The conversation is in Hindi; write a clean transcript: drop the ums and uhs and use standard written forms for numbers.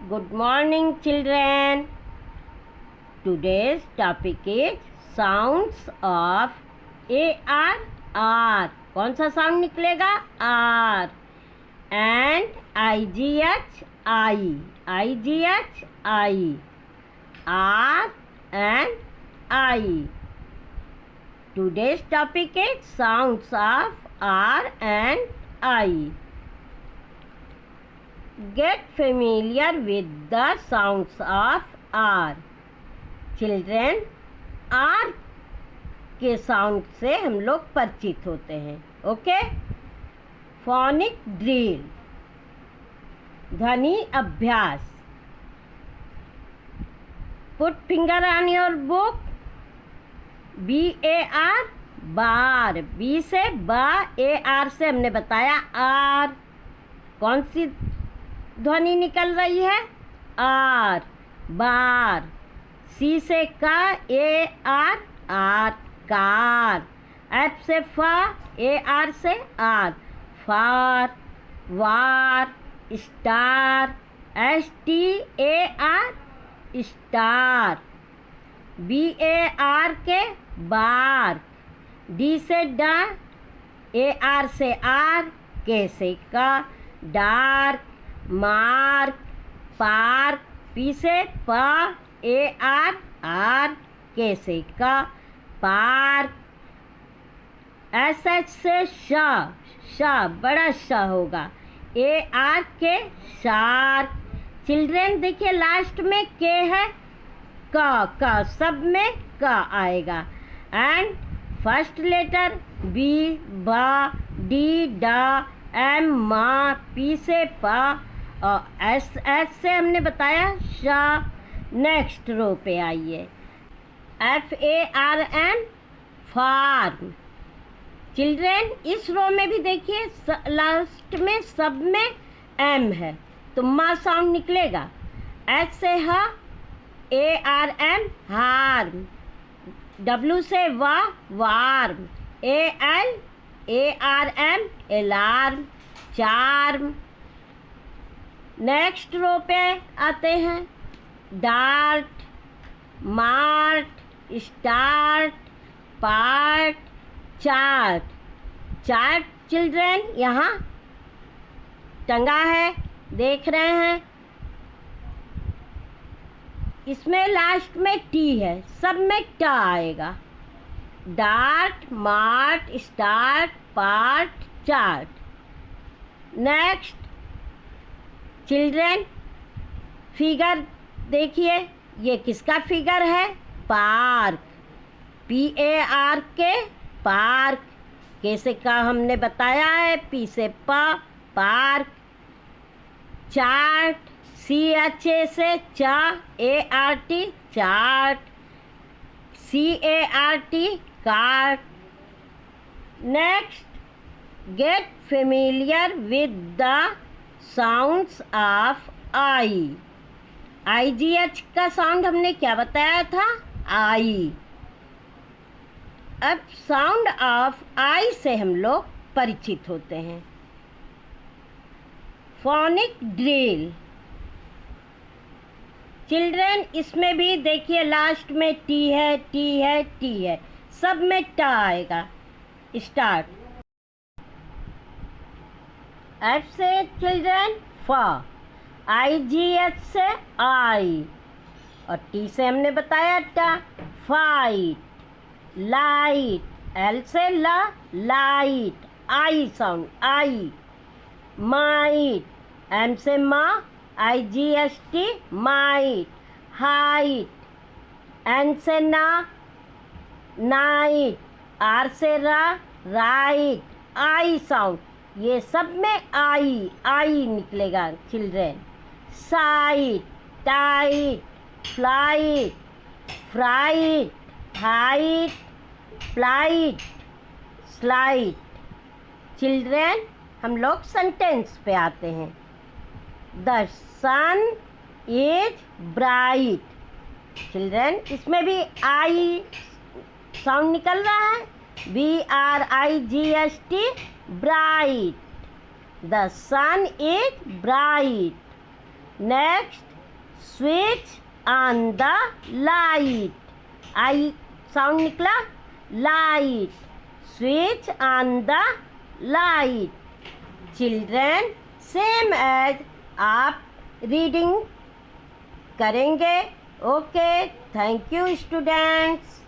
Good morning, children. Today's topic is sounds of AR. R. कौन सा साउंड निकलेगा? R. And IGH I. IGH I. R and I. Today's topic is sounds of R and I. Get familiar with the sounds of R. Children, R के साउंड से हम लोग परिचित होते हैं. ओके. फोनिक ड्रिल, ध्वनि अभ्यास. Put finger on your book. BAR, bar. B से बा, AR से हमने बताया आर. कौन सी ध्वनि निकल रही है? Are, bar. C से का, AR, आर, कार. F से फा, AR से आर, far. War, star. STAR, star. BAR के बार. D से डा, AR से आर, K से का, डार्क. Mark, park. P से पा, AR, आर, K से का, पार्क. SH से शा, बड़ा शा होगा. AR के शार्क. चिल्ड्रन देखिए लास्ट में के है, का सब में का आएगा. एंड फर्स्ट लेटर B, बा. D, डा. M, मा. P से पा और S से हमने बताया शा. नेक्स्ट रो पे आइए. FARM, farm. चिल्ड्रन इस रो में भी देखिए लास्ट में सब में M है तो मा साउंड निकलेगा. H से हा, ARM, हार्म. W से वा, warm. ARM, alarm, charm. Next row पे आते हैं. Dart, mart, start, part, chart. Chart children यहाँ टंगा है, देख रहे हैं. इसमें लास्ट में टी है, सब में टा आएगा. Dart, mart, start, part, chart. Next children figure देखिए, ये किसका फिगर है? पार्क. PAR के पार्क. कैसे का हमने बताया है. P से पा, पार्क. चार्ट. CHA से चा, ART, chart. CART, cart. Next get familiar with the sounds of I. IGH का साउंड हमने क्या बताया था? आई. अब साउंड ऑफ आई से हम लोग परिचित होते हैं. Phonic drill. चिल्ड्रन इसमें भी देखिए लास्ट में टी है, सब में टा आएगा. स्टार्ट. F से चिल्ड्रन फा. IGH से आई और T से हमने बताया टा. फाइट. लाइट. L से ला, light. I sound, I. Might. M से मा, IGHT, माइट. हाइट. N से ना, नाइट. R से रा, राइट. आई साउंड, ये सब में आई निकलेगा children. Site, tight, flight, fright, height, flight, slight. Children हम लोग सेंटेंस पे आते हैं. The sun is bright. Children इसमें भी आई साउंड निकल रहा है. BRIGHT, bright. The sun is bright. Next, switch on the light. I sound निकला, light, switch on the light. Children, same as आप रीडिंग करेंगे। Okay, thank you students.